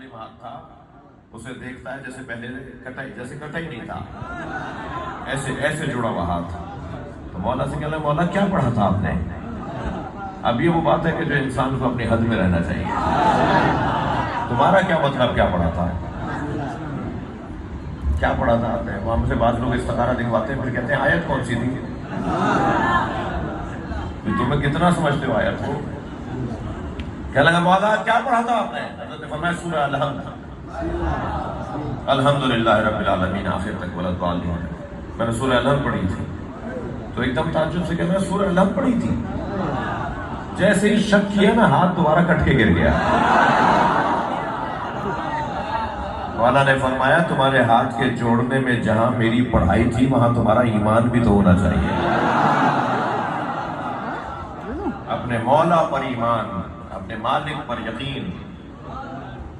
ظالم ہاتھ تھا، اسے دیکھتا ہے جیسے پہلے جیسے کٹا ہی نہیں تھا، ایسے جڑا ہوا ہاتھ. تو مولا سے کہنا مولا کیا پڑھا تھا آپ نے؟ اب یہ وہ بات ہے کہ جو انسان کو اپنی حد میں رہنا چاہیے. تمہارا کیا مطلب کیا پڑھا تھا؟ کیا پڑھا تھا آپ نے؟ وہاں سے بعض لوگ استخارہ دکھواتے ہیں، پھر کہتے ہیں آیت کون سی تھی؟ تمہیں کتنا سمجھتے ہو آیت کو؟ کیا لگا مولا کیا پڑھا تھا آپ نے؟ حضرت نے فرمایا سورہ الحمدللہ رب العالمین آخر تک ولا الضالین. میں نے سورہ الحمد پڑھی تھی. تو ایک دم تعجب سے کہا سورہ الحمد پڑھی تھی؟ جیسے ہی شک کیا نا ہاتھ دوبارہ کٹ کے گر گیا. مولا نے فرمایا تمہارے ہاتھ کے جوڑنے میں جہاں میری پڑھائی تھی وہاں تمہارا ایمان بھی تو ہونا چاہیے. اپنے مولا پر ایمان، اپنے مالک پر یقین،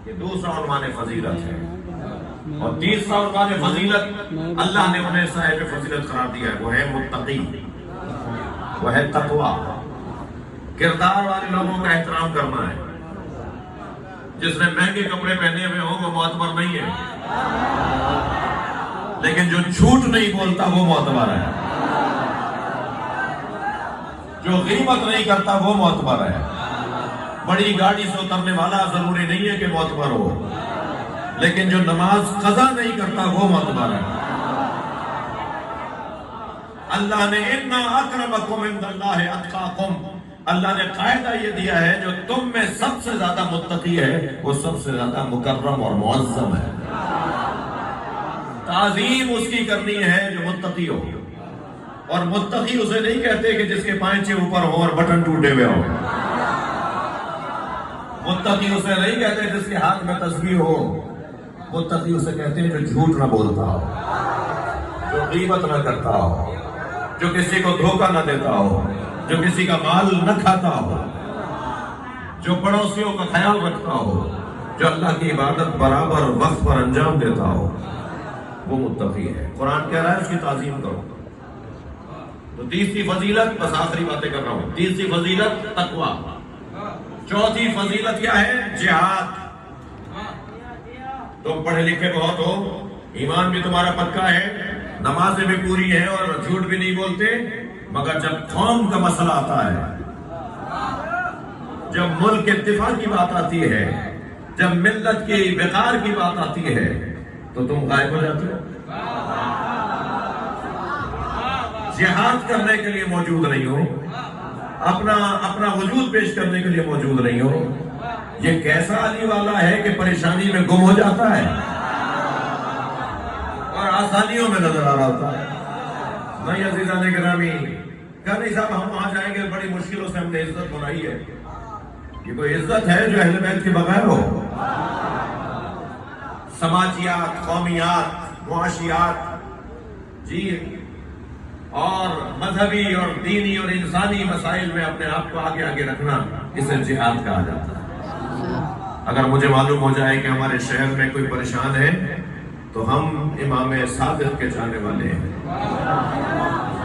یہ دوسرا عنوان فضیلت ہے. اور تیسرا عنوان فضیلت اللہ نے انہیں صاحب فضیلت قرار دیا ہے، وہ ہے متقی، وہ ہے تقوی. کردار والے لوگوں کا احترام کرنا ہے. جس نے مہنگے کپڑے پہنے ہوئے ہوں وہ معتبر نہیں ہے، لیکن جو جھوٹ نہیں بولتا وہ معتبر ہے. جو غیبت نہیں کرتا وہ معتبر ہے. بڑی گاڑی سے اترنے والا ضروری نہیں ہے کہ معتبر ہو، لیکن جو نماز قضا نہیں کرتا وہ معتبر ہے. اللہ نے اِنَّ أَكْرَمَكُمْ عِندَ اللَّهِ أَتْقَاكُمْ، اللہ نے قاعدہ یہ دیا ہے جو تم میں سب سے زیادہ متقی ہے وہ سب سے زیادہ مکرم اور معظم ہے. تعظیم اس کی کرنی ہے جو متقی ہو. اور متقی اسے نہیں کہتے کہ جس کے پائنچے اوپر ہو اور بٹن ٹوٹے ہوئے ہو. متقی اسے نہیں کہتے جس کے ہاتھ میں تسبیح ہو. متقی اسے کہتے ہیں جو جھوٹ نہ بولتا ہو، جو غیبت نہ کرتا ہو، جو کسی کو دھوکہ نہ دیتا ہو، جو کسی کا مال نہ کھاتا ہو، جو پڑوسیوں کا خیال رکھتا ہو، جو اللہ کی عبادت برابر وقت پر انجام دیتا ہو، وہ متقی ہے. قرآن کہہ رہا ہے اس کی تعظیم کرو. تو تیسری فضیلت، بس آخری باتیں کر رہا ہوں، تیسری فضیلت تقوی. چوتھی فضیلت کیا ہے؟ جہاد. تم پڑھے لکھے بہت ہو، ایمان بھی تمہارا پکا ہے، نمازیں بھی پوری ہیں اور جھوٹ بھی نہیں بولتے، مگر جب قوم کا مسئلہ آتا ہے، جب ملک کے دفاع کی بات آتی ہے، جب ملت کی وقار کی بات آتی ہے تو تم غائب ہو جاتے ہو. جہاد کرنے کے لیے موجود نہیں ہو، اپنا وجود پیش کرنے کے لیے موجود نہیں ہو. یہ کیسا علی والا ہے کہ پریشانی میں گم ہو جاتا ہے اور آسانیوں میں نظر آ رہا ہوتا ہے. نہیں عزیزان گرامی، کہا نہیں صاحب ہم وہاں جائیں گے، بڑی مشکلوں سے ہم نے عزت بنائی ہے. یہ کوئی عزت ہے جو اہل بیت کے بغیر ہو؟ سماجیات، قومیات، معاشیات جی اور مذہبی اور دینی اور انسانی مسائل میں اپنے آپ کو آگے آگے رکھنا، اسے جہاد کہا جاتا ہے. اگر مجھے معلوم ہو جائے کہ ہمارے شہر میں کوئی پریشان ہے تو ہم امام صادق کے جانے والے ہیں،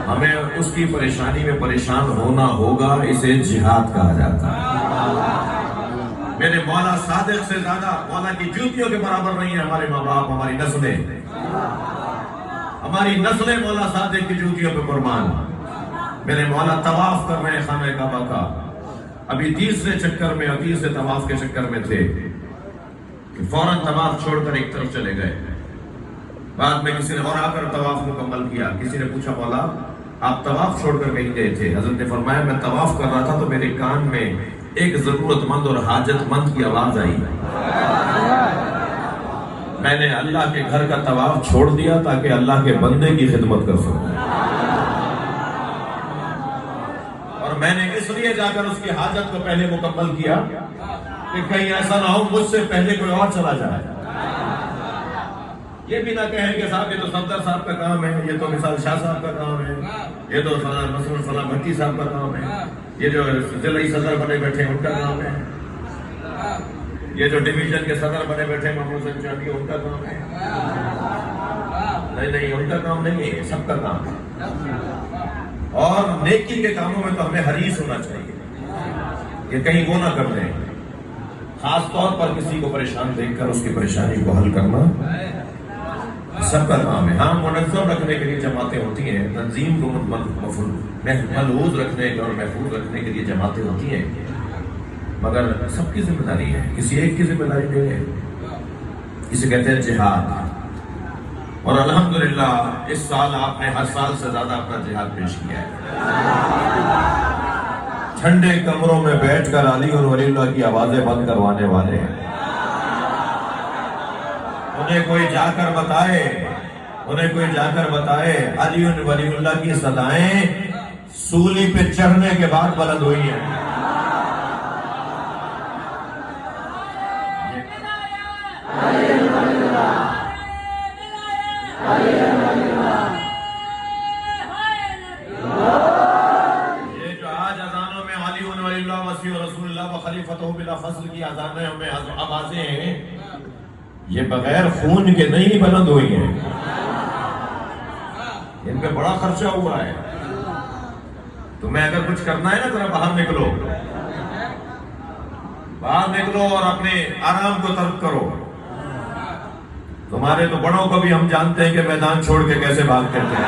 ہمیں اس کی پریشانی میں پریشان ہونا ہوگا، اسے جہاد کہا جاتا ہے. میرے مولا صادق سے زیادہ، مولا کی جوتیوں کے برابر نہیں ہے ہمارے ماں باپ، ہماری نسلیں، ہماری نسلیں مولا صادق کی جوتیوں پہ قربان. میرے مولا طواف کر رہے ہیں خانہ کعبہ کا، ابھی تیسرے چکر میں اور تیسرے طواف کے چکر میں تھے کہ فوراً طواف چھوڑ کر ایک طرف چلے گئے. بعد میں کسی نے اور آ کر طواف مکمل کیا. کسی نے پوچھا مولا آپ طواف چھوڑ کر کہیں گئے تھے؟ حضرت نے فرمایا میں طواف کر رہا تھا تو میرے کان میں ایک ضرورت مند اور حاجت مند کی آواز آئی. میں نے اللہ کے گھر کا طواف چھوڑ دیا تاکہ اللہ کے بندے کی خدمت کر سکوں، اور میں نے اس لیے جا کر اس کی حاجت کو پہلے مکمل کیا کہ کہیں ایسا نہ ہو مجھ سے پہلے کوئی اور چلا جائے. یہ بھی نہ کہیں کہ صاحب یہ تو صفدر صاحب کا کام ہے، یہ تو مثال شاہ صاحب کا کام ہے، یہ تو مثلا فلاں بھٹی صاحب کا کام ہے، یہ جو ضلعی صدر بنے بیٹھے ان کا کام ہے، یہ جو ڈویژن کے صدر بنے بیٹھے محمود حسین چودھری ان کا کام ہے. نہیں ان کا کام نہیں ہے، سب کا کام ہے. اور نیکی کے کاموں میں تو ہمیں حریص ہونا چاہیے کہ کہیں وہ نہ کر دیں خاص طور پر کسی کو پریشان دیکھ کر اس کی پریشانی کو حل کرنا سب کا کام ہے. ہاں منظم رکھنے کے لیے جماعتیں ہوتی ہیں, تنظیم کو ملحوظ رکھنے اور محفوظ رکھنے کے لیے جماعتیں ہوتی ہیں, مگر سب کی ذمہ داری ہے, کسی ایک کی ذمہ داری نہیں ہے. اسے کہتے ہیں جہاد. اور الحمدللہ اس سال آپ نے ہر سال سے زیادہ اپنا جہاد پیش کیا ہے. ٹھنڈے کمروں میں بیٹھ کر علی اور ولی اللہ کی آوازیں بند کروانے والے ہیں. انہیں کوئی جا کر بتائے علی اور ولی اللہ کی صدائیں سولی پہ چڑھنے کے بعد بلند ہوئی ہیں. یہ جو آج اذانوں میں علی اور ولی اللہ وصی رسول اللہ و خلیفتہ بلا فصل کی اذانیں ہمیں آوازیں ہیں, یہ بغیر خون کے نہیں بلند ہوئی ہیں. ان پہ بڑا خرچہ ہوا ہے. تمہیں اگر کچھ کرنا ہے نا ذرا باہر نکلو اور اپنے آرام کو ترک کرو. تمہارے تو بڑوں کو بھی ہم جانتے ہیں کہ میدان چھوڑ کے کیسے بھاگتے تھے.